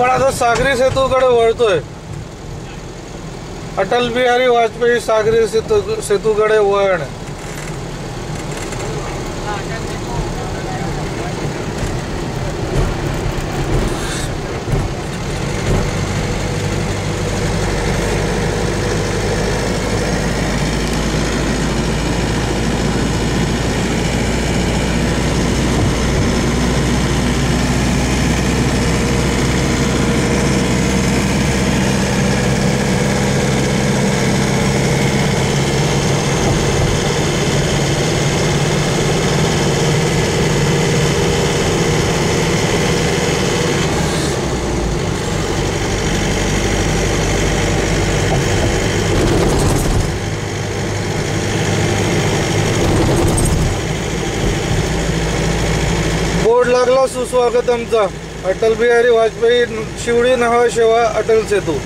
आपण आता सागरी सेतूकडे वळतोय। अटल बिहारी वाजपेयी सागरी सेतूकडे वळण। बोर्ड लागला सुस्वागतमचा। अटल बिहारी वाजपेयी शिवडी नवा शेवा अटल सेतू।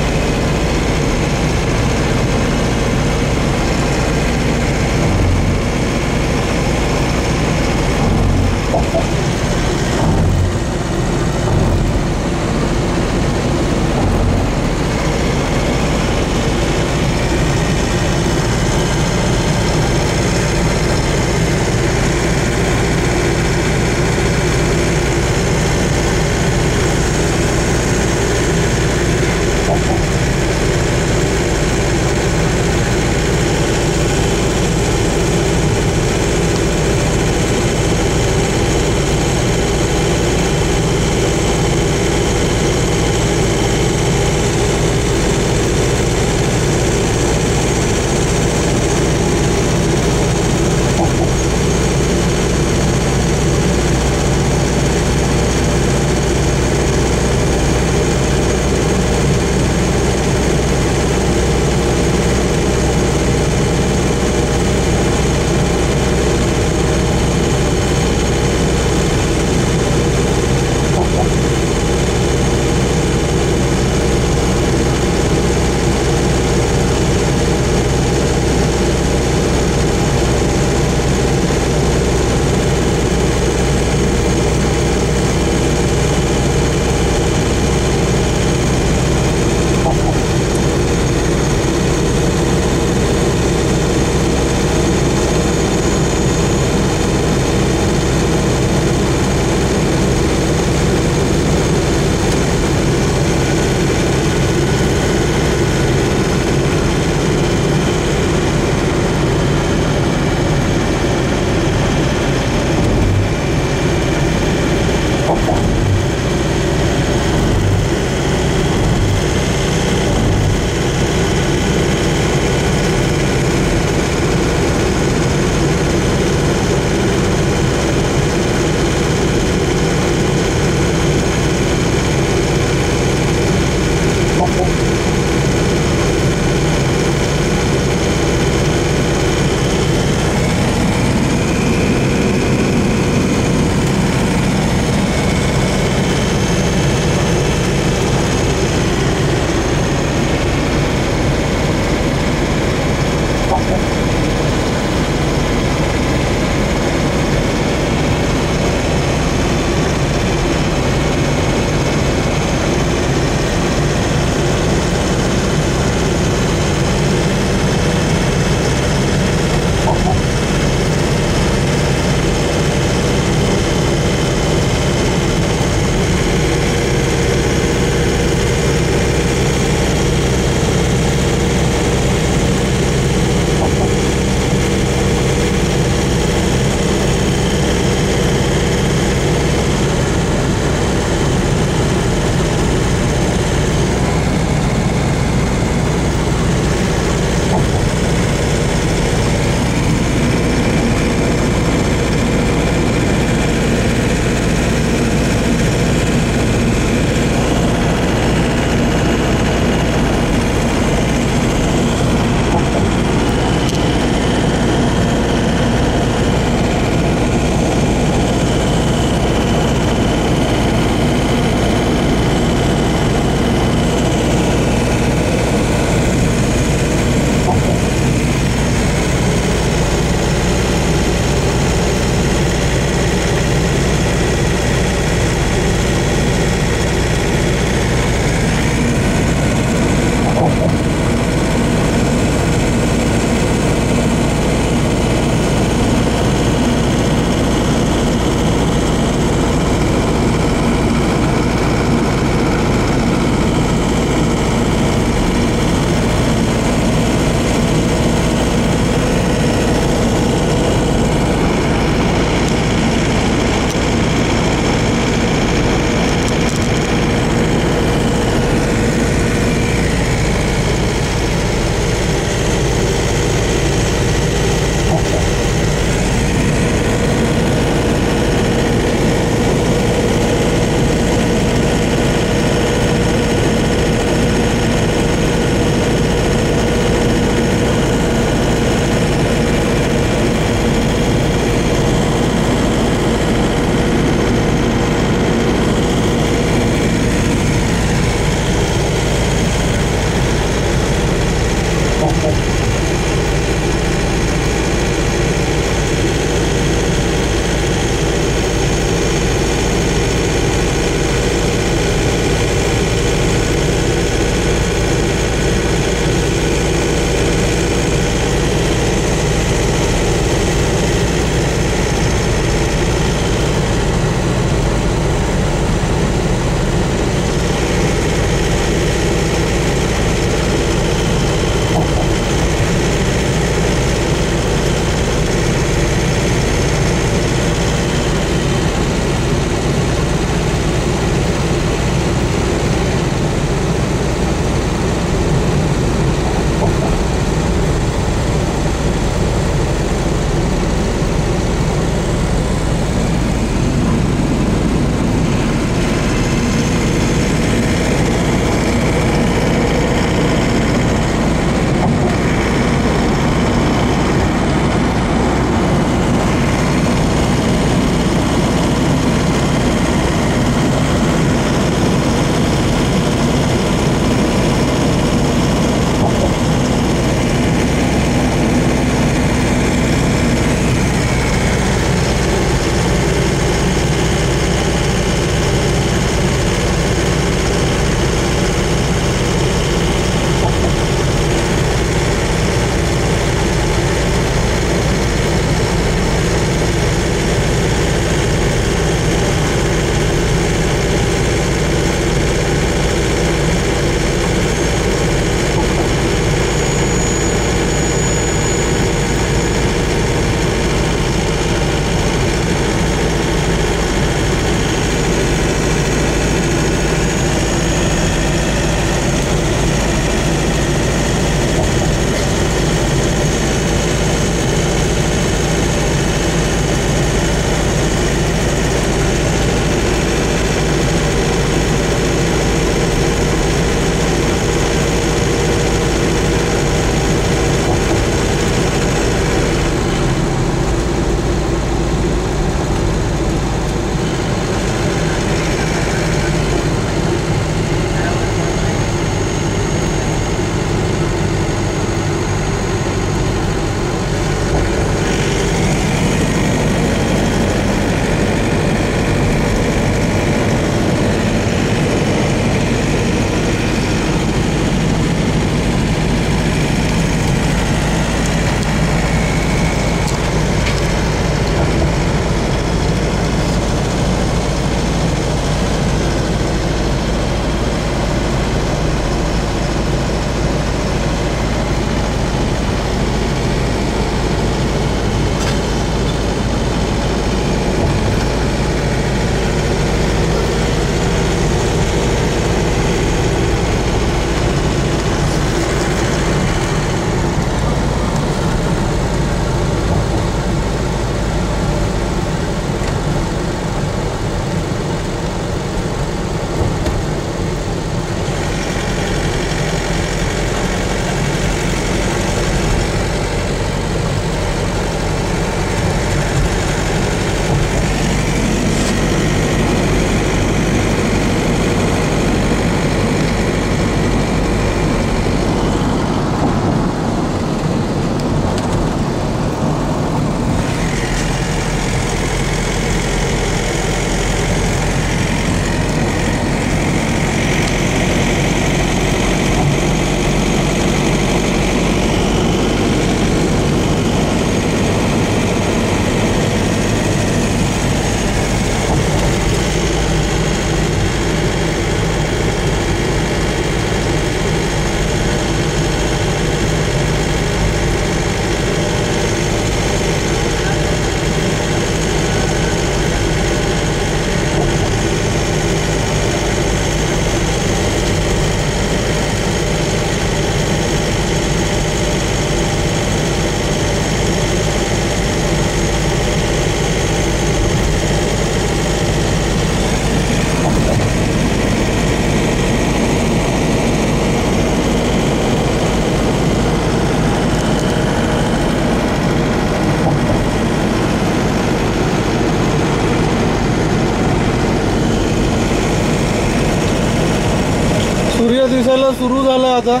सूर्य दिसायला सुरू झाला आता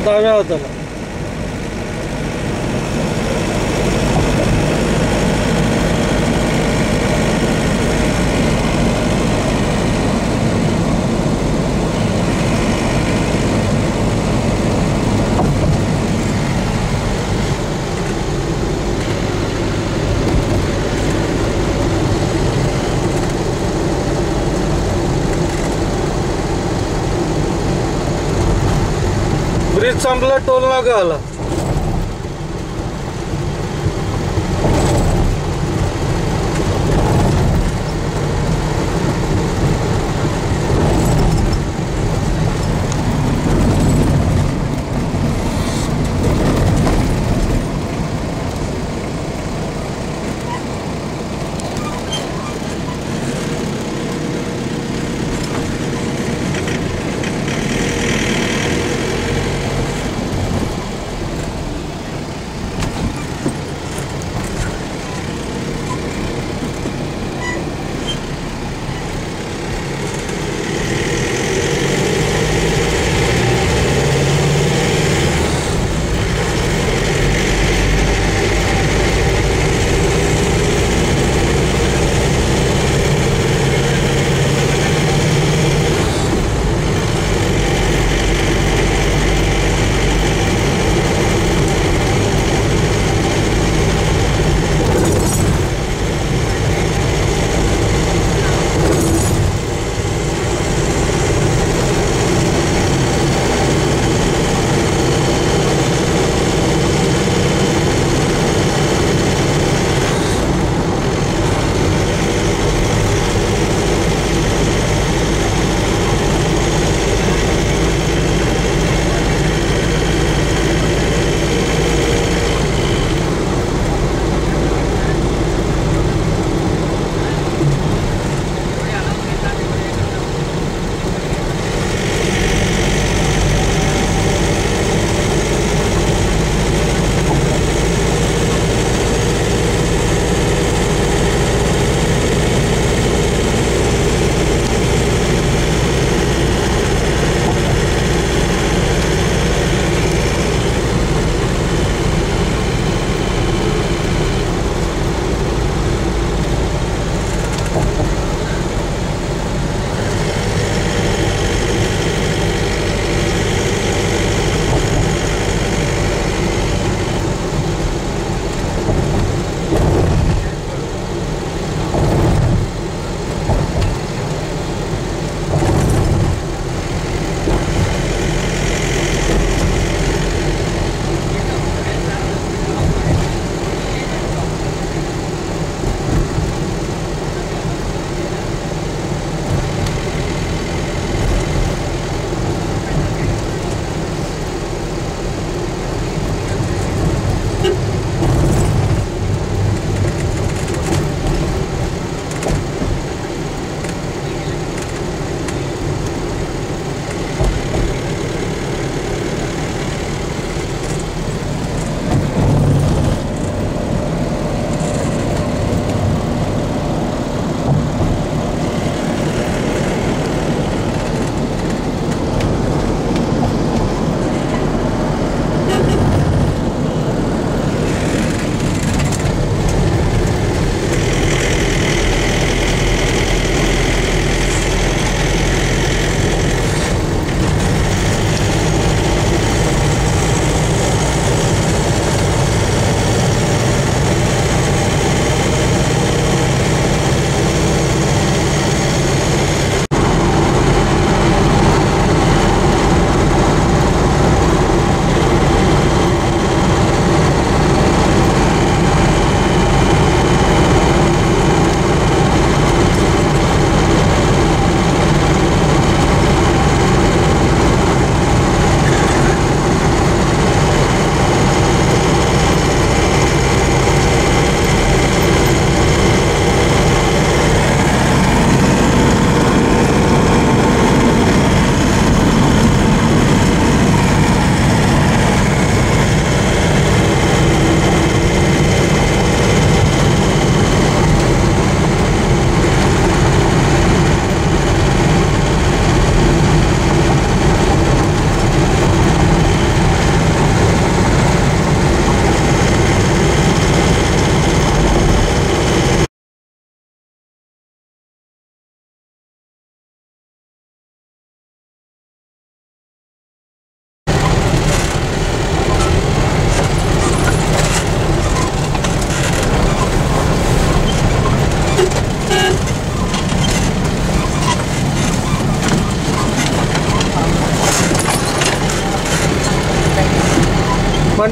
डाव्या हाताला. ब्रिज संपला, टोल नाका आला.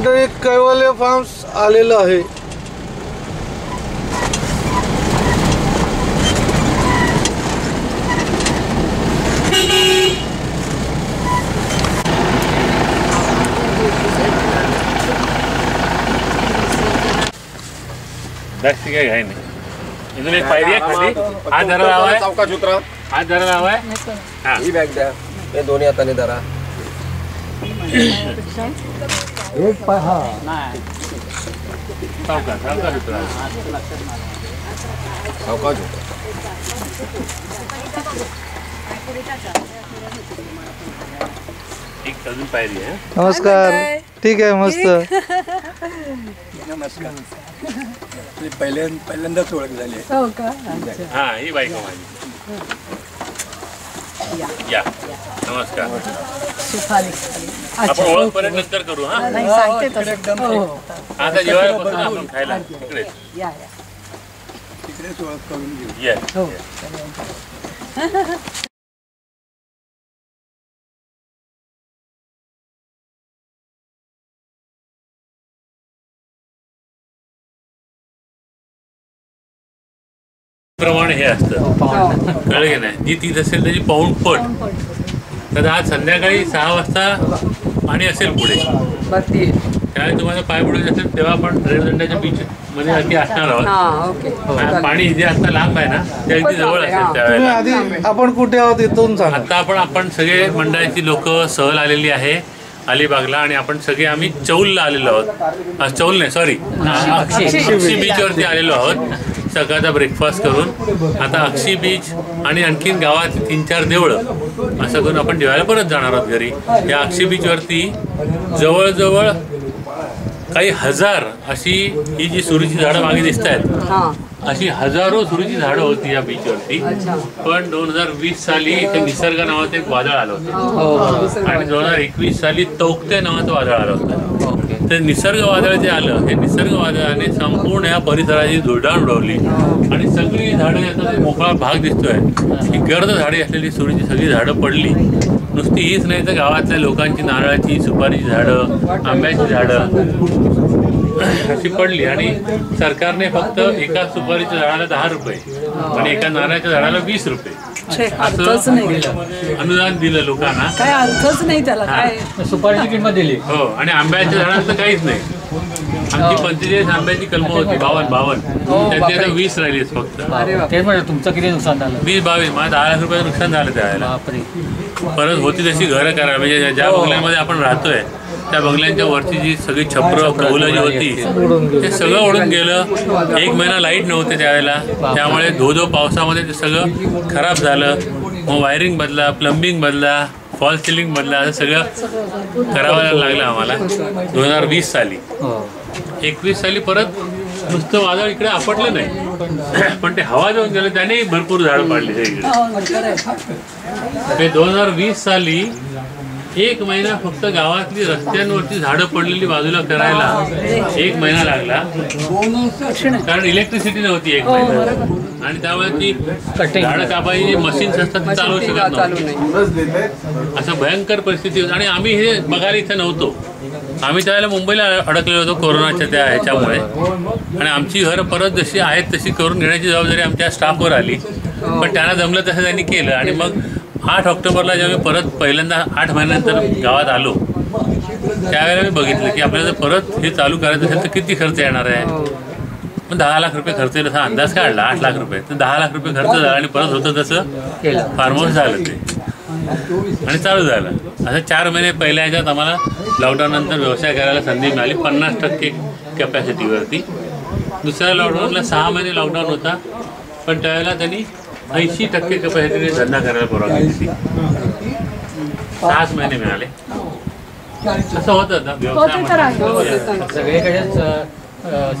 मंडळी कैवल्य फार्म्स आलेलं आहे. जास्त काही घाई नाही. इथून एक पायरी आहे खाली. हात धरा लावाय, चौकात उतरा. हात धरा लावाय. हा ही बॅग द्या. हे दोन्ही हाताने धरा. एक पाय हा सावकाश सावकाश उतरा. चौकात उतरा. एक अजून पायरी आहे. नमस्कार. ठीक आहे, मस्त. नमस्कार. पहिल्यांदाच ओळख झाली. हो का? हा ही बायको माझी. या नमस्कार. आपण ओळख पर्यंत नंतर करू. हा नाही सांगते तसं. हो. आता जेवायला बसून आपण खायला तिकडे या तिकडेच ओळख करून घेऊ. ये. हो. प्रमाणे हे असतं. कळलं की नाही. जी तीच असेल त्याची पाऊण पट. तर आज संध्याकाळी 6 वाजता पाणी असेल पुढे. त्यावेळी तुम्हाला पाय बुडायचे असेल तेव्हा आपण रेवदंड्याच्या बीच मध्ये अगदी असणार आहोत. पाणी जे आता लांब आहे ना त्या अगदी जवळ असेल तुम्ही त्यावेळेला. आधी आपण कुठे आहोत इथून सांगा. आता आपण सगळे मंडळाची लोक सहल आलेली आहे अलिबागला आणि आपण सगळे आम्ही चौलला आलेलो आहोत. चौल नाही सॉरी अक्षी बीचवरती आलेलो आहोत सकाळचा ब्रेकफास्ट करून. आता अक्षी बीच आणि आणखीन गावात 3-4 देवळं असं करून आपण जेवायला परत जाणार आहोत घरी. या अक्षी बीचवरती जवळजवळ काही हजार अशी ही जी सुरूची झाडं मागे दिसत आहेत अशी हजारो सुरूची झाडं होती या बीचवरती. पण 2020 साली इथे निसर्ग नावाचं एक वादळ आलं होतं आणि 2021 साली तौक्ते नावाचं वादळ आलं होतं. तर निसर्ग वादळ जे आलं हे निसर्ग वादळाने संपूर्ण या परिसराची धुळधाण उडवली आणि सगळी झाडं याचा मोकळा भाग दिसतोय ही गर्द झाडे असलेली सुरूची सगळी झाडं पडली. नुसती हीच नाही तर गावातल्या लोकांची नारळाची सुपारीची झाडं आंब्याची झाडं अशी पडली आणि सरकारने फक्त एका सुपारीच्या झाडाला 10 रुपये आणि एका नारळाच्या झाडाला 20 रुपये असं अनुदान दिलं लोकांना. काय अर्थच नाही त्याला. काय सुपारीची किंमत दिली. हो आणि आंब्याच्या झाडांचं काहीच नाही. आमची 45 आंब्याची कलमं होती 52 त्यांची आता 20 राहिलीच फक्त. तेच म्हणजे तुमचं किती नुकसान झालं. 20-22 मला 10 लाख रुपयाचं नुकसान झालं त्यावेळेला. परत होती तशी घरं करा म्हणजे ज्या बंगल्यांमध्ये आपण राहतोय त्या बंगल्यांच्या वरची जी सगळी छप्र कौलं जी होती ते सगळं उडून गेलं. 1 महिना लाईट नव्हते त्यावेळेला त्यामुळे धो पावसामध्ये ते सगळं खराब झालं. मग वायरिंग बदला प्लंबिंग बदला फॉल सिलिंग बदला असं सगळं करावं लागलं आम्हाला 2020 साली. 21 साली परत नुसतं वादळ इकडे आपटलं नाही पण ते हवा जाऊन गेलं त्याने भरपूर झाडं पाडली इकडे. ते 2020 साली 1 महिना फक्त गावातली रस्त्यांवरची झाडं पडलेली बाजूला करायला 1 महिना लागला कारण इलेक्ट्रिसिटी नव्हती 1 महिना आणि त्यामुळे ती झाडं कापायची जी मशीन्स असतात ती चालवू शकत नव्हती. असं भयंकर परिस्थिती होती आणि आम्ही हे बघायला इथं नव्हतो. आम्ही त्यावेळेला मुंबईला अडकलेलो होतो कोरोनाच्या त्या ह्याच्यामुळे आणि आमची घरं परत जशी आहेत तशी करून घेण्याची जबाबदारी आमच्या स्टाफवर आली. पण त्यांना जमलं तसं त्यांनी केलं आणि मग 8 ऑक्टोबरला जेव्हा मी परत पहिल्यांदा 8 महिन्यानंतर गावात आलो त्यावेळेला मी बघितलं की आपल्याला जर परत हे चालू करायचं असेल तर किती खर्च येणार आहे. पण 10 लाख रुपये खर्च येईल असा अंदाज काढला. 8 लाख रुपये तर 10 लाख रुपये खर्च झाला आणि परत होतं तसं फार्म हाऊस झालं ते आणि चालू झालं. असं 4 महिने पहिल्या ह्याच्यात आम्हाला लॉकडाऊननंतर व्यवसाय करायला संधी मिळाली 50% कॅपॅसिटीवरती. दुसऱ्या लॉकडाऊनला 6 महिने लॉकडाऊन होता पण त्यावेळेला त्यांनी 80% कॅपॅसिटीने धंदा करायला परवानगी दिली. 6 महिने मिळाले. असं होतं ना व्यवसाय सगळीकडेच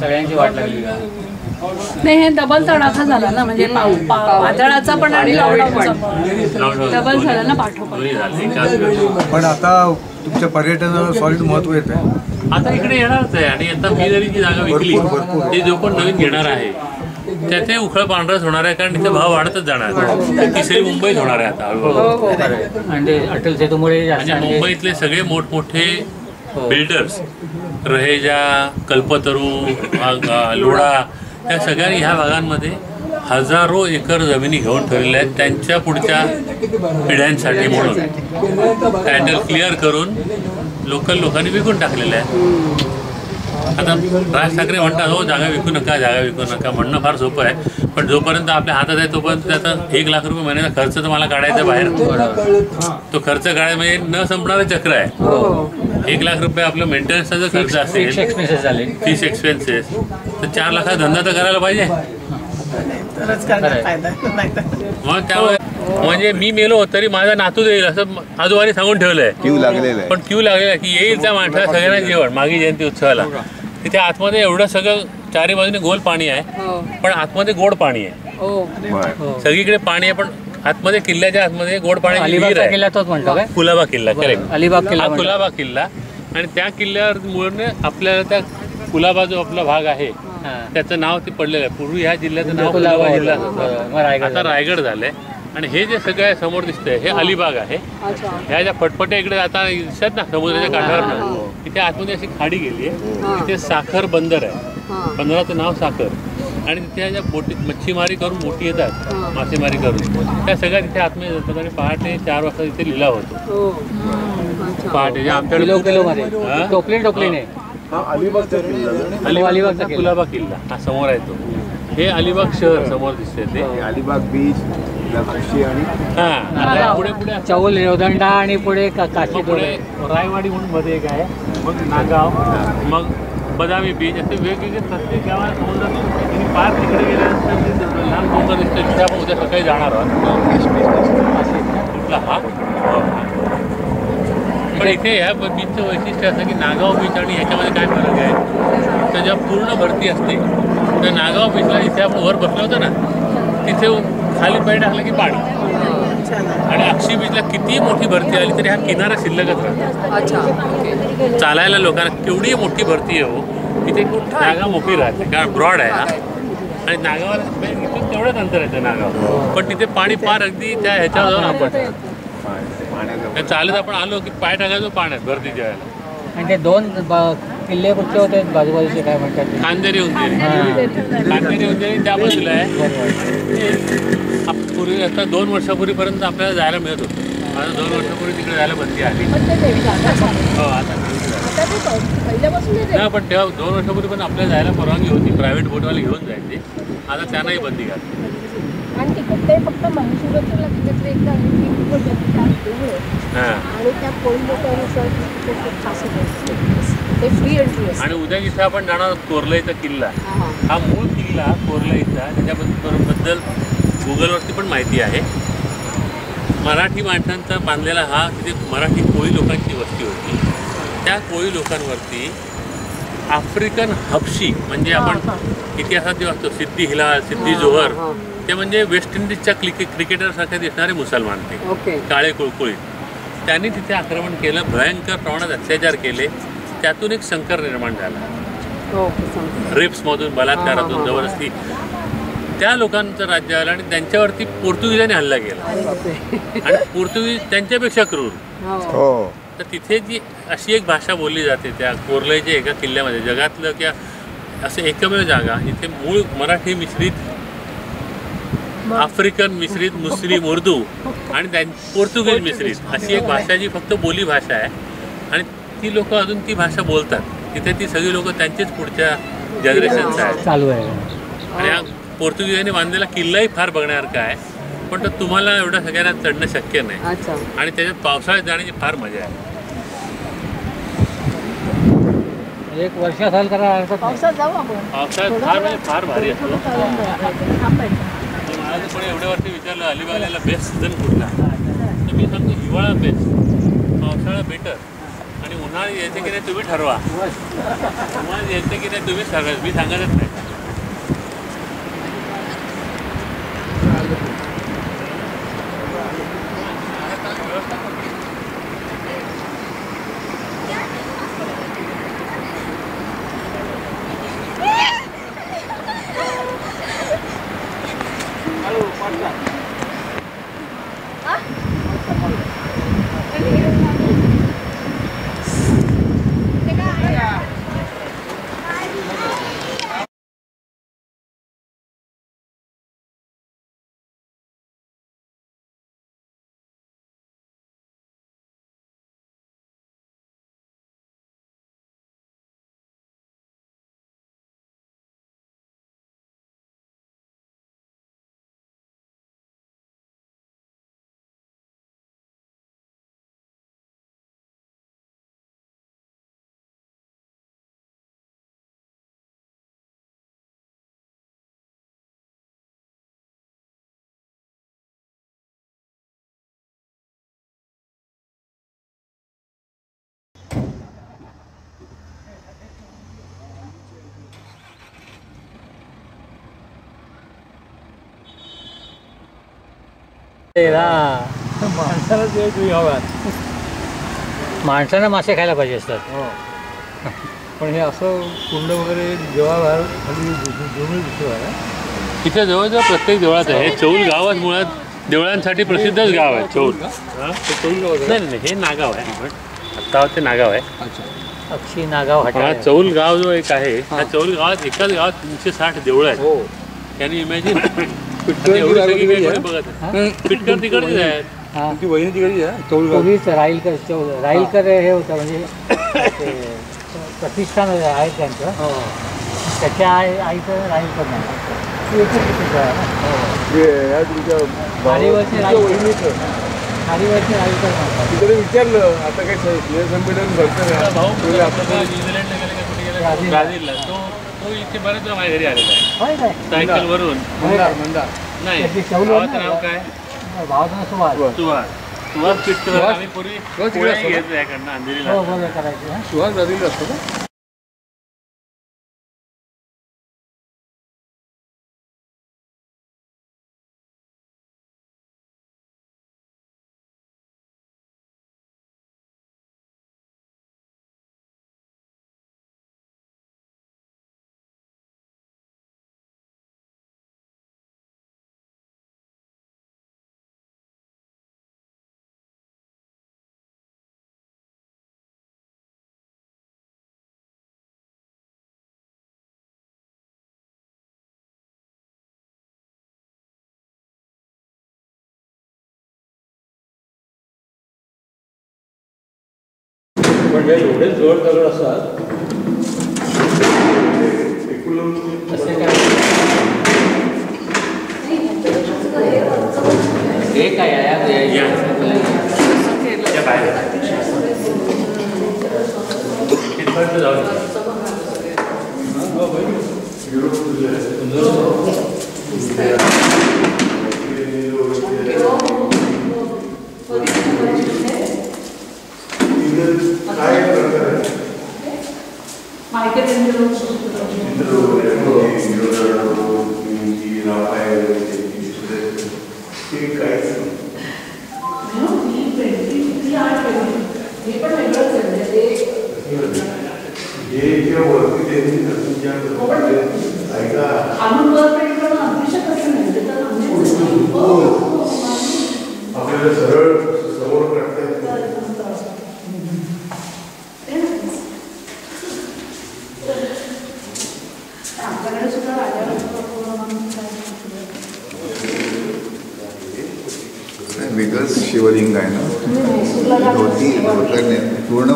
सगळ्यांची वाट लागली. नाही हे डबल तडाखा झाला ना म्हणजे वादळाचा पण आणि लॉकडाऊनचा पण डबल झाला ना पाठोपाठ. पण आता तुमच्या पर्यटनाला सॉलिड महत्व येत आहे. आता इकडे येणारच आहे आणि आता मी जरी जी जागा विकली ते जो पण नवीन घेणार आहे त्याचे उखळ पांढरच होणार आहे कारण तिथे भाव वाढतच जाणार. तिसरी मुंबईत होणार आहे आता हळूहळू. आणि अटल सेतूमुळे म्हणजे मुंबईतले सगळे मोठमोठे बिल्डर्स रहेजा, कल्पतरू, लोढा या सगळ्यांनी ह्या भागांमध्ये हजारो एकर जमिनी घेऊन ठेवलेल्या आहेत त्यांच्या पुढच्या पिढ्यांसाठी म्हणून. टायटल क्लिअर करून लोकल लोकांनी विकून टाकलेलं आहे. आता राज ठाकरे म्हणतात हो जागा विकू नका, जागा विकू नका. म्हणणं फार सोपं आहे, पण जोपर्यंत आपल्या हातात आहे तोपर्यंत त्याचा 1 लाख रुपये महिन्याचा खर्च तर मला काढायचा बाहेर. तो खर्च काढायला म्हणजे न संपणारं चक्र आहे. 1 लाख रुपये आपलं मेंटेनन्सचा जर खर्च असेल, फीस एक्सपेन्सेस, तर 4 लाखाचा धंदा तर करायला पाहिजे. मग त्यामुळे म्हणजे मी मेलो तरी माझा नातू देईल असं आजोबांनी सांगून ठेवलंय. क्यू लागलेला आहे. पण क्यू लागलेला की येईल त्या माणसाला सगळ्यांना जेवण मागी जयंती उत्सवाला. तिथे आतमध्ये एवढं सगळं चारी बाजूने गोल पाणी आहे, पण आतमध्ये गोड पाणी आहे. सगळीकडे पाणी आहे, पण आतमध्ये किल्ल्याच्या आतमध्ये गोड पाणी किल्ला तोच म्हणतो काय? कुलाबा किल्ला. करेक्ट, अलिबाग किल्ला. हा कुलाबा किल्ला. आणि त्या किल्ल्यावर मुळे आपल्याला त्या कुलाबा जो आपला भाग आहे त्याचं नाव ते पडलेलं आहे. पूर्वी ह्या जिल्ह्याचं नाव कुलाबा जिल्हा होतं, आता रायगड झालंय. आणि हे जे सगळं समोर दिसतंय हे अलिबाग आहे. ह्या ज्या फटफट्या इकडे आता दिसतात ना समुद्राच्या काठावर, तिथे आतमध्ये अशी खाडी गेली आहे. तिथे साखर बंदर आहे, बंदराचं नाव साखर. आणि तिथे ज्या बोटीत मच्छीमारी करून बोटी येतात मासेमारी करून, त्या सगळ्या तिथे आतमध्ये जातात. आणि पहाटे 4 वाजता तिथे लिलाव होतो. पहाटे आमच्याकडे अलिबागचा कुलाबा किल्ला हा समोर आहे. तो हे अलिबाग शहर समोर दिसते. ते अलिबाग बीच हा पुढे पुढे चौल रेवदंडा आणि पुढे काशी. पुढे रायवाडी म्हणून मध्ये एक आहे, मग नागाव, मग बदामी बीच, असे वेगवेगळे प्रत्येक गावाला समुद्रातून पार तिकडे गेल्यानंतर लहान समुद्र दिसते. तिथे आपण उद्या सकाळी जाणार आहोत. कुठला हा? पण इथे ह्या बीचचं वैशिष्ट्य असं की नागाव बीच आणि ह्याच्यामध्ये काय फरक आहे, तर जेव्हा पूर्ण भरती असते तर नागाव बीचला जिथे आपण वर बसलो होतो ना तिथे खाली पाय टाकलं की पाणी. आणि अक्षी बीचला किती मोठी भरती आली तरी हा किनारा शिल्लकच राहतो. चालायला लोकांना केवढी मोठी भरती आहे हो, तिथे जागा मोठी राहते कारण ब्रॉड आहे हा. आणि नागावाला इथून तेवढंच अंतर येतं नागाव, पण तिथे पाणी पार अगदी त्या ह्याच्यावर जाऊन आपण चालत आपण आलो की पाय टाकायचो पाण्यात भरतीच्या वेळेला. आणि ते 2 किल्ले कुठले होते बाजूबाजूचे काय म्हणतात? खांदेरी उंदेरी. खांदेरी उंदेरी त्या बाजूला आहे. पूर्वी आता 2 वर्षापूर्वीपर्यंत आपल्याला जायला मिळत होतं. आता 2 वर्षापूर्वी तिकडे जायला बंदी आली. हो आता नाही, पण तेव्हा 2 वर्षापूर्वी पण आपल्याला जायला परवानगी होती. प्रायव्हेट बोटवाले घेऊन जायचे. आता त्यांनाही बंदी घातली. आणि तिकडे फक्त महाशिवरात्रीला तिकडे एकदा आणि त्या ते फ्री एंट्री असते. आणि उद्या जिथे आपण जाणार कोरलाईचा किल्ला, हा मूळ किल्ला कोरलाईचा, त्याच्याबद्दल गुगलवरती पण माहिती आहे. मराठी माणसांचा बांधलेला हा तिथे मराठी कोळी लोकांची वस्ती होती. त्या कोळी लोकांवरती आफ्रिकन हबशी म्हणजे आपण इतिहासात जे वाचतो सिद्धी हिलाल, सिद्धी जोहर, ते म्हणजे वेस्ट इंडिजच्या क्रिकेटरसारखे दिसणारे मुसलमान, ते काळे कुळकुळीत. त्यांनी तिथे आक्रमण केलं, भयंकर प्रमाणात अत्याचार केले. त्यातून एक संकर निर्माण झाला. रेप्समधून, बलात्कारातून, जबरदस्ती त्या लोकांचं राज्य आलं. आणि त्यांच्यावरती पोर्तुगीजांनी हल्ला केला. आणि पोर्तुगीज त्यांच्यापेक्षा क्रूर. तर तिथे जी अशी एक भाषा बोलली जाते त्या कोरलाईच्या एका किल्ल्यामध्ये, जगातलं किंवा असं एकमेव जागा जिथे मूळ मराठी मिश्रित, आफ्रिकन मिश्रित, मुस्लिम, उर्दू आणि पोर्तुगीज मिश्रित अशी एक भाषा जी फक्त बोली भाषा आहे. आणि ती लोक अजून ती भाषा बोलतात. तिथे ती सगळी लोक त्यांचेच पुढच्या जनरेशनचं आहे चालू आहे. आणि हा पोर्तुगीजांनी बांधलेला किल्लाही फार बघण्यासारखा आहे, पण तो तुम्हाला एवढं सगळ्यांना चढणं शक्य नाही. आणि त्याच्यात पावसाळ्यात जाण्याची फार मजा आहे. 1 वर्ष असाल तर पावसात जाऊ आपण. पावसाळ्यात फार म्हणजे फार भारी असतो. मला कोणी एवढ्या वर्षी विचारलं अलिबागला बेस्ट सीझन कुठला, तर मी सांगतो हिवाळा बेस्ट, पावसाळा बेटर, आणि उन्हाळी यायचं की नाही तुम्ही ठरवा. उन्हाळ्यात यायचं की नाही तुम्हीच ठरवा, मी सांगतच नाही. माणसाला ते तुम्ही हव्यात माणसानं मासे खायला पाहिजे असतात पण हे असं कुंड वगैरे जेव्हा बाहेर खाली जमीन दिसतो आहे इथे जवळजवळ प्रत्येक देवळात आहे. चौल गावात मुळात देवळांसाठी प्रसिद्धच गाव आहे चौल. नाही हे नागाव आहे पण आत्ता ते नागाव आहे. अक्षी नागाव हा चौल गाव जो एक आहे त्या चौल गावात एकाच गावात 360 देवळं आहेत. त्यांनी इमॅजिन एवढी सगळी काही बघत आहे. पिटकर तिकडचीच आहेत. ती वहिनी तिकडची आहे राईलकर हे होतं म्हणजे प्रतिष्ठान आहे त्यांचं त्याच्या आईचं राईलकर नाही तिकडे विचारलं आता काही स्नेहसंमेलन भरतं ब्राझीलला तो इथे बरेच वेळा माझ्या घरी आलेला आहे सायकल वरून. नाही गावाचं नाव काय? भावाचं सुहास पिटकर. आम्ही पूर्वी पोळ्या घ्यायचो याकडनं अंधेरीला. सुहास ब्राझीलला असतो का? पण हे एवढे जड दगड असतात असे काय हे काय आपल्याला सरळ समोर काढतात. वेगळंच शिवलिंग आहे ना धोती धोतरने पूर्ण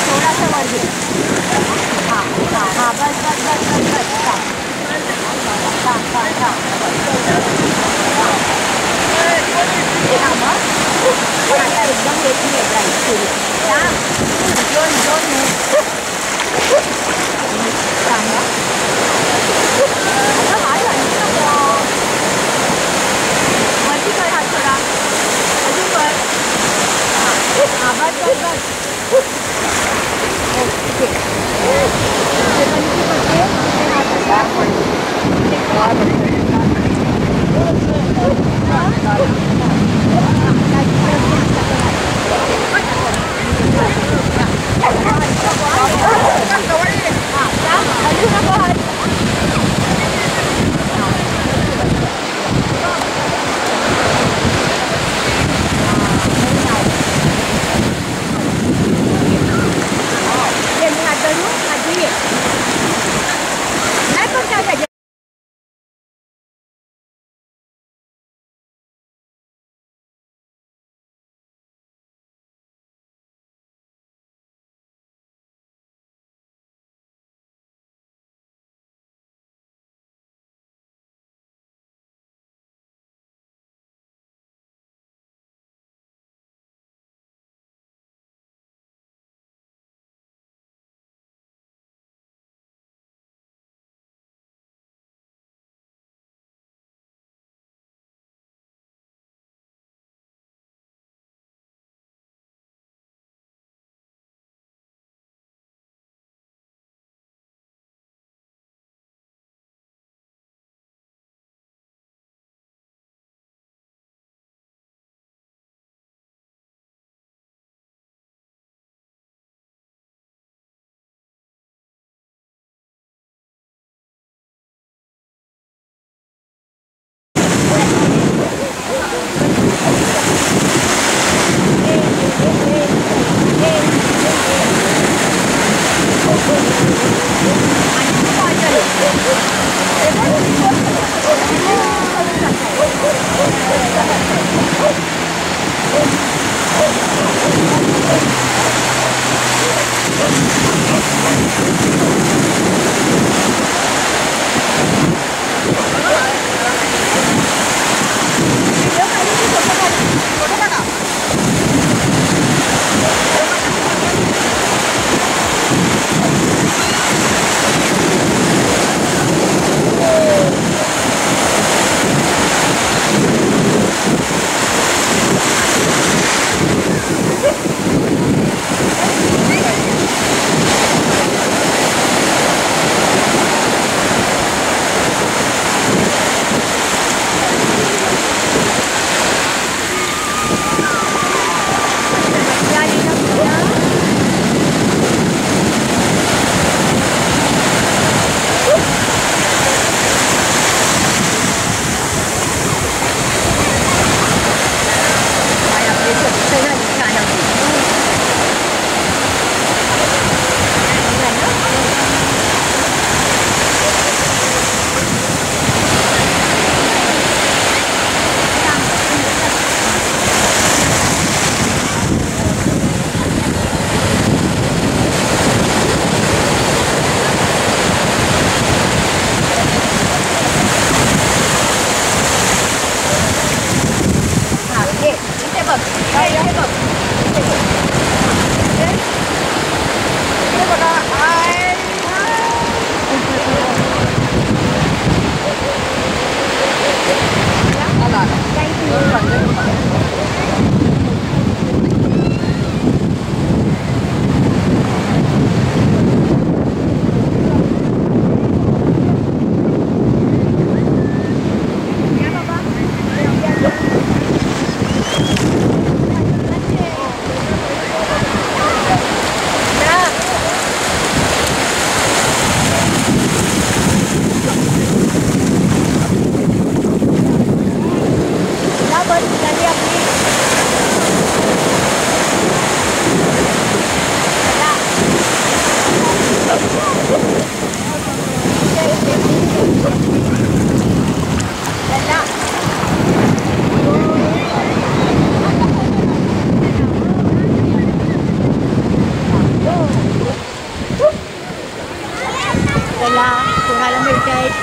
थोडासा वर घे. हां हां हां बस बस बस बस बस आता एकदम घेतली आहे सुरू दोन दोन सांगा आता हात वरती कर हात थोडा अजून कर हां बस बस बस ओके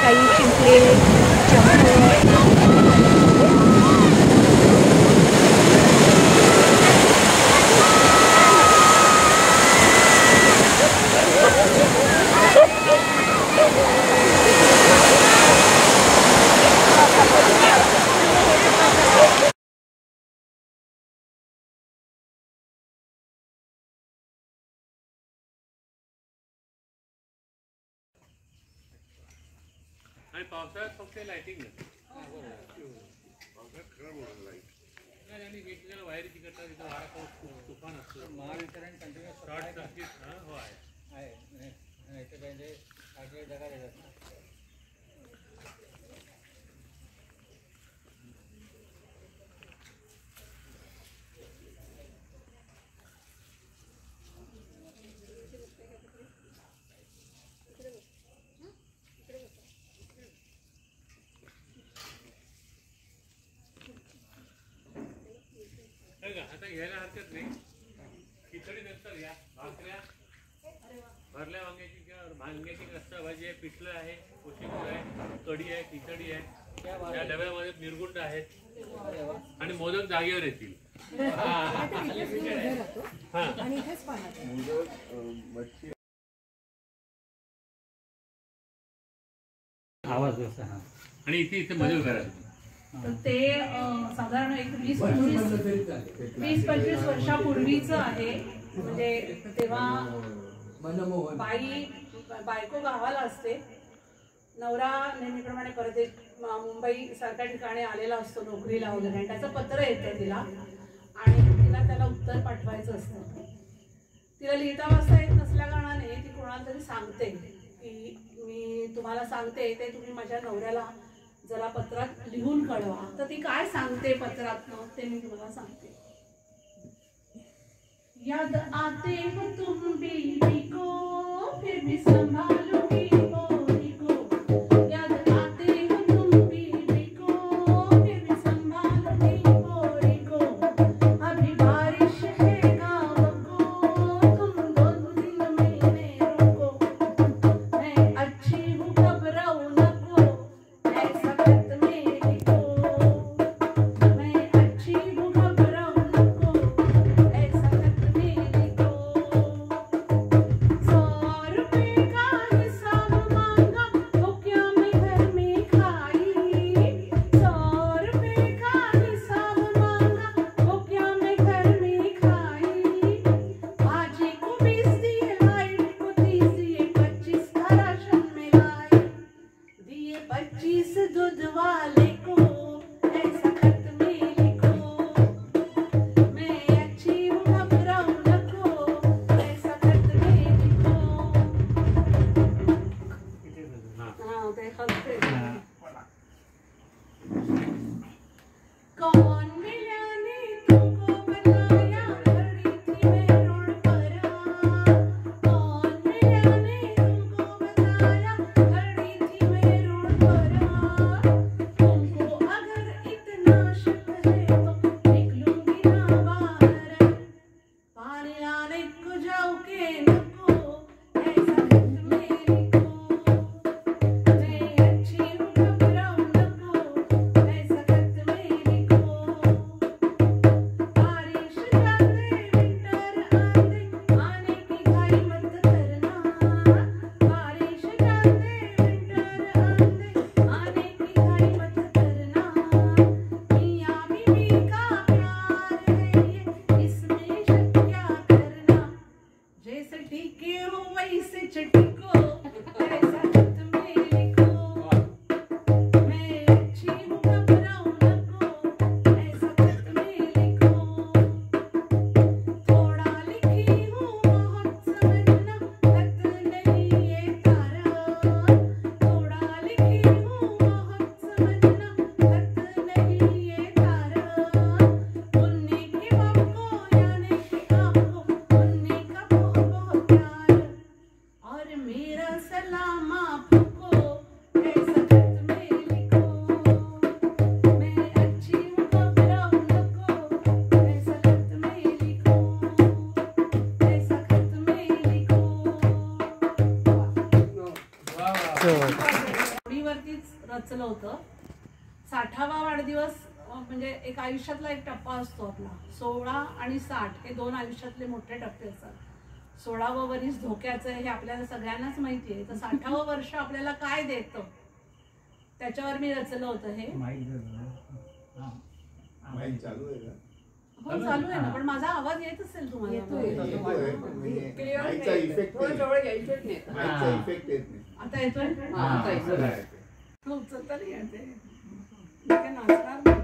काही शिंपले चंपू आणि पावसाळ्यात फक्त लाइटिंग पावसाळ्यात खराब होणार लाईट नाही आणि वेगवेगळ्या वायरी तिकडचा तिथं वारा पाऊस तुफान असतो महावितरण कंटिन्युअस शॉर्ट सर्किट हो आहे नाही तर म्हणजे काही जागा देतात ना आता घ्यायला हरकत नाही खिचडी नंतर या भाकऱ्या भरल्या वांग्याची किंवा भांग्याची रस्सा भाजी आहे पिठलं आहे कोशिंबीर आहे कढी आहे खिचडी आहे या डब्यामध्ये निरगुंड आहेत आणि मोदक जागेवर येतील आवाज आणि इथे मध्ये उभ्या राहतील तर ते साधारण एक 20-25 वर्षापूर्वीचं आहे. म्हणजे तेव्हा बायको गावाला असते, नवरा नेहमीप्रमाणे परदेश मुंबई सारख्या ठिकाणी आलेला असतो नोकरीला वगैरे आणि त्याचं पत्र येतं तिला आणि तिला त्याला उत्तर पाठवायचं असतं. तिला लिहिता वाचता येत नसल्या कारणाने ती कोणाला तरी सांगते की मी तुम्हाला सांगते ते तुम्ही माझ्या नवऱ्याला जरा पत्रात लिहून कळवा. तर ती काय सांगते पत्रात ते मी तुम्हाला सांगते. याद आते हो तुम बीवी को फिर भी संभालूंगी बोरी को. याद आते हो तुम बीवी को फिर भी संभालूंगी बोरी को. अभी बारिश है गाँव को तुम 2 दिन महीने रुको. मैं अच्छी हूँ घबराओ नको ऐसा खत मेरी को. मैं अच्छी हूँ घबराओ नको ऐसा खत मेरी को. 100 रुपए का हिसाब मांगा तो क्या मैं घर में खाई. 100 रुपए का हिसाब मांगा तो क्या मैं घर में खाई. भाजी को 20 दिए लाइट को 30 दिए 25 का राशन में लाई. दिए 25 दूध वाले को ऐसा खत में लिखो. मैं अच्छी हूँ घबराओ नको ऐसा खत में लिखो. हाँ ते हलते. कौन मिलाने तुमको बताया खड़ी थी मैं रोड पर. कौन मिलाने तुमको बताया खड़ी थी मैं रोड पर. तुमको अगर इतना शक है तो निकलूंगी ना बाहर. पानी लाने को जाओ के नको ऐसा खत में लिखो. मैं अच्छी हूँ घबराओ नको ऐसा खत में लिखो. बारिश जाते विंटर आते आने की घाई मत करना. बारिश जाते विंटर आते आने की घाई मत करना. मियाँ बीवी का प्यार है ये इसमें शक क्या करना. जैसे टीके हो वैसे चटिको ऐसा खत में लिखो. मैं अच्छी हूँ घबराओ नको ऐसा खत में लिखो. थोड़ा लिखी हूँ बहुत समझना खत नहीं ये तारा. थोड़ा लिखी हूँ बहुत समझना खत नहीं ये तारा. उन्ने के बाप को यानी के आपको उन्ने का बहुत बहुत प्यार. और मेरा सलाम आपको ऐसा खत में लिखो. मैं अच्छी हूँ घबराओ नको ऐसा खत में लिखो. ऐसा खत में लिखो. जोडीवर रचलं होतं. 60वा वाढदिवस म्हणजे एक आयुष्यातला एक टप्पा असतो आपला. 16 आणि 60 हे 2 आयुष्यातले मोठे टप्पे असतात. 16वं वर्ष धोक्याचं हे आपल्याला सगळ्यांनाच माहिती आहे. तर 60वं वर्ष आपल्याला काय देतं त्याच्यावर मी रचलं होतं हे. माईक चालू आहे का? हो चालू आहे ना, पण माझा आवाज येत असेल तुम्हाला? माईकचा इफेक्ट येत नाही. आता येतोय? उचलता नाही येते. काय नाचणार नाही.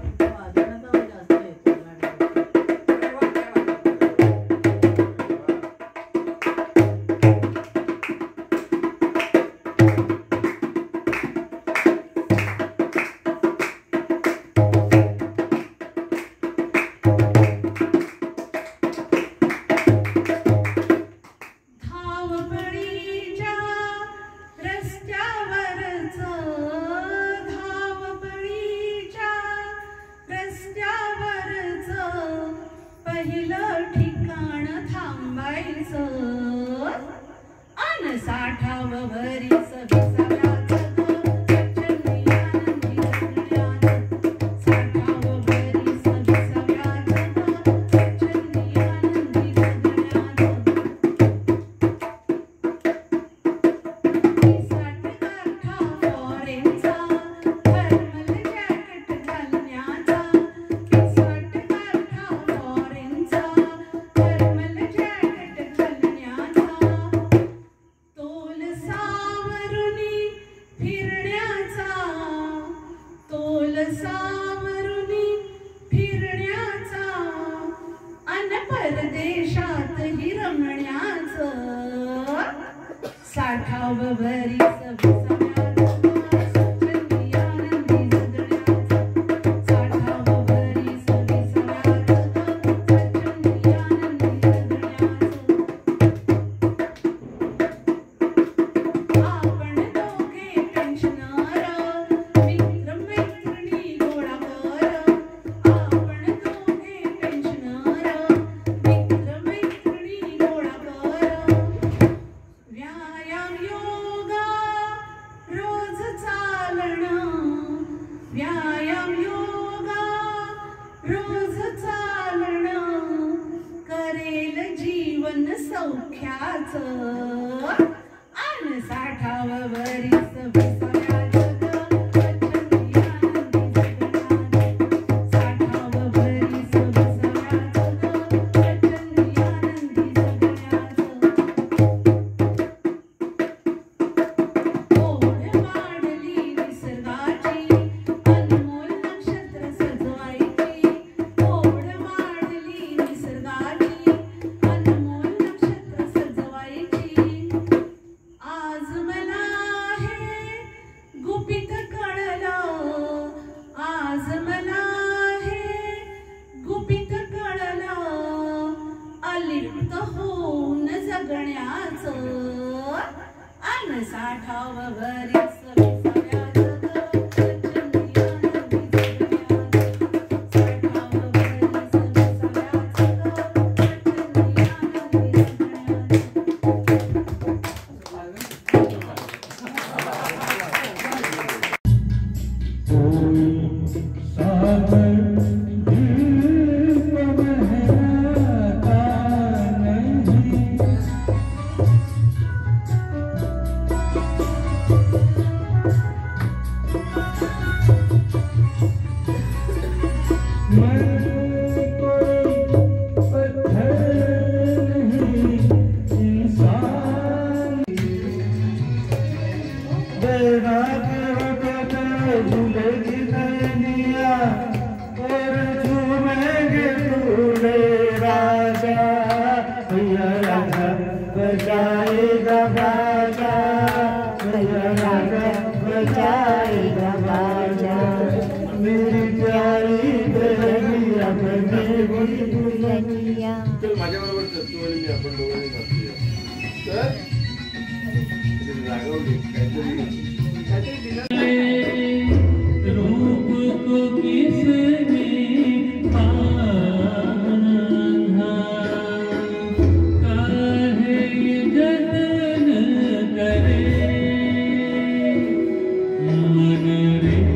मन रे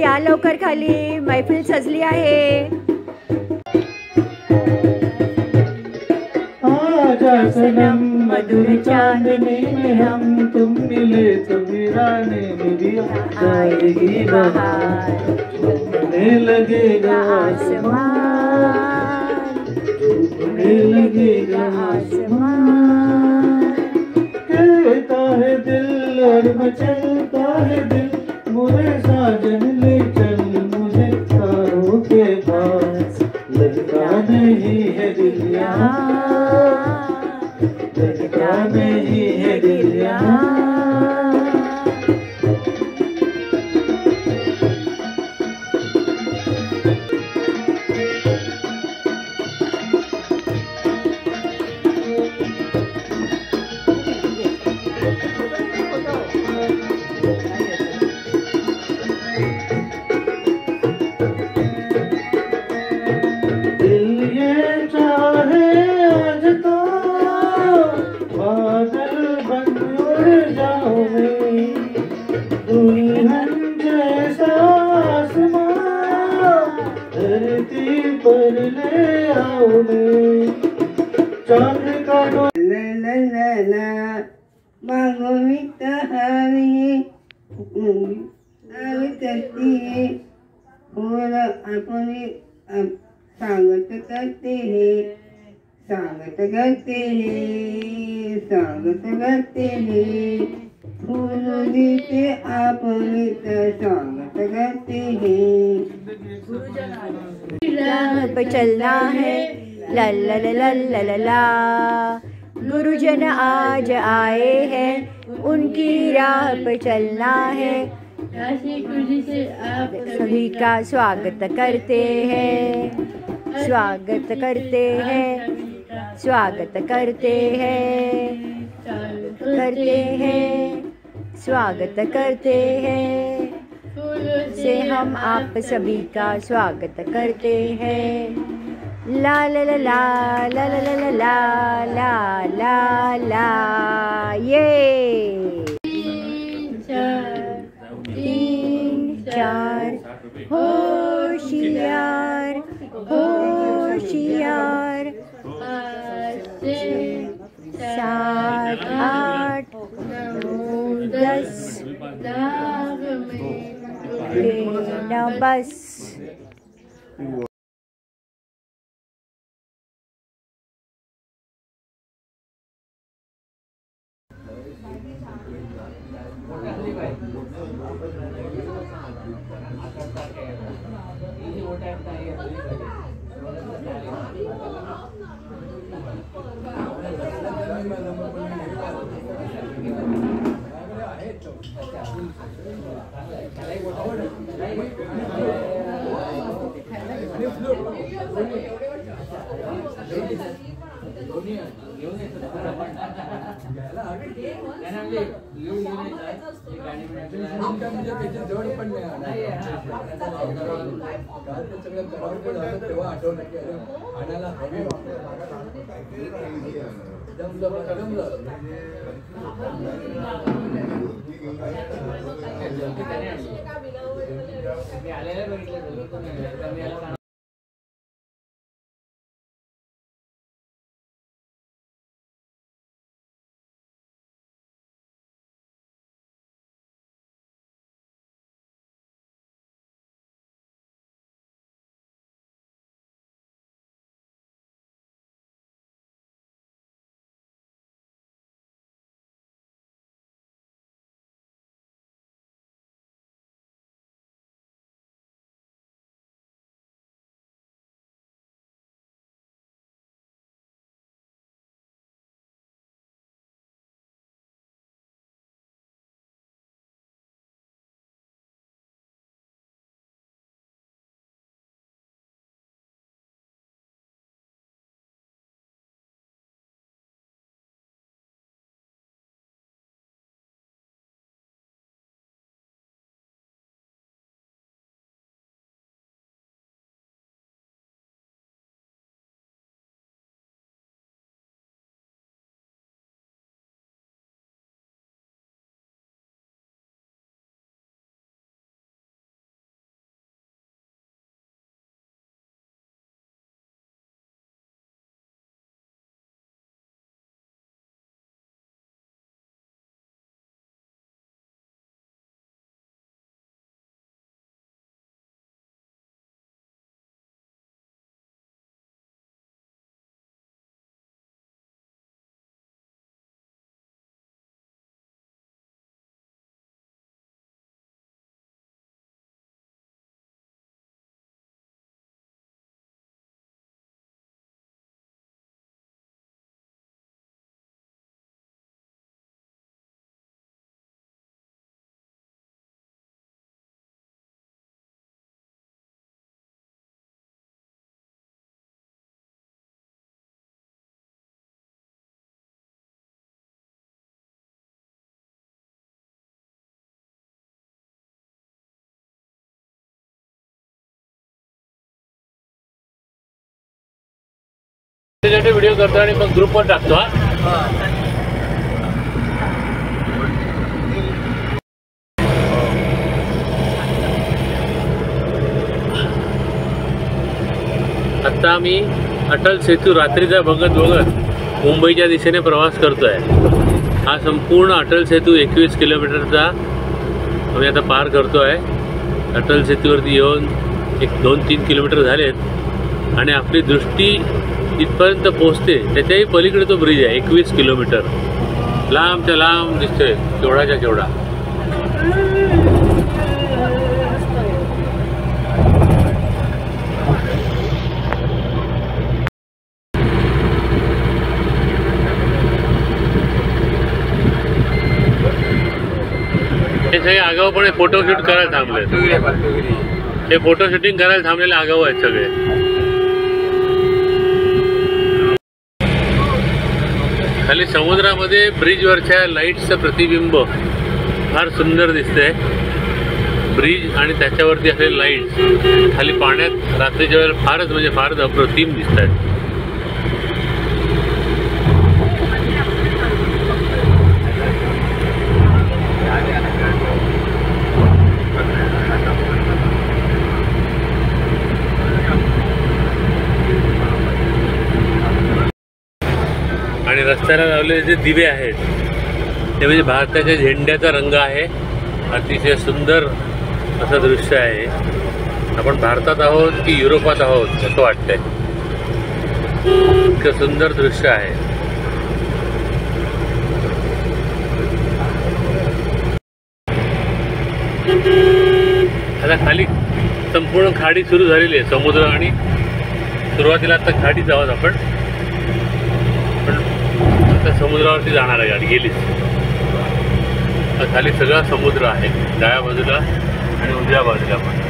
या लवकर खाली, मैफिल सजली आहे. आजा सनम मधुर चांदनी में हम तुम मिले तो वीराने मेरी आएगी बहार, झूमने लगेगा आसमान, झूमने लगेगा आसमान. कहता है दिल और मचलता है दिल, मुझे साजन ले चल मुझे तारों के पास. लगता नहीं है दिल यहाँ, लगता नहीं है दिल यहाँ. स्वागत करते हैं, स्वागत करते हैं, स्वागत करते हैं. फूलों से आप मित्र स्वागत करते हैं. राह पे चलना है, ला ला ला ला ला ला ला. गुरुजन आज आए हैं, उनकी राह पे चलना है. सभी का स्वागत करते हैं, स्वागत करते हैं, स्वागत करते हैं, करते हैं, स्वागत करते हैं. से हम आप सभी का स्वागत करते हैं. ला ला ला ला ला ला ला ला ला ला ला. ये 3 4 होशियार होशियार. 7 8 9 10 बस. छोटे व्हिडिओ करतो आणि मग ग्रुपवर टाकतो. हा आता आम्ही अटल सेतू रात्रीचा बघत मुंबईच्या दिशेने प्रवास करतोय. हा संपूर्ण अटल सेतू 21 किलोमीटरचा आम्ही आता पार करतोय. अटल सेतूवरती येऊन 2-3 किलोमीटर झालेत आणि आपली दृष्टी इथपर्यंत पोहोचते. त्याच्याही पलीकडे तो ब्रिज आहे. 21 किलोमीटर लांबच्या लांब दिसतोय, केवढाच्या केवढा. हे सगळे आगाऊपणे फोटोशूट करायला थांबले. हे फोटो शूटिंग करायला थांबलेले आगाऊ आहेत सगळे. खाली समुद्रामध्ये ब्रिजवरच्या लाईट्सचं प्रतिबिंब फार सुंदर दिसतंय. ब्रिज आणि त्याच्यावरती असलेले लाईट्स खाली पाण्यात रात्रीच्या वेळेला फारच अप्रतिम दिसत आहेत. आणि रस्त्याला लावलेले जे दिवे आहेत ते म्हणजे भारताच्या झेंड्याचा रंग आहे. अतिशय सुंदर असं दृश्य आहे. आपण भारतात आहोत की युरोपात आहोत असं वाटतंय. इतकं सुंदर दृश्य आहे. आता खाली संपूर्ण खाडी सुरू झालेली आहे. समुद्र आणि सुरुवातीला आता खाडीच आहोत आपण. आता समुद्रावरती जाणार आहे गाडी. गेलीच खाली सगळा समुद्र आहे डाव्या बाजूला आणि उजव्या बाजूला पण.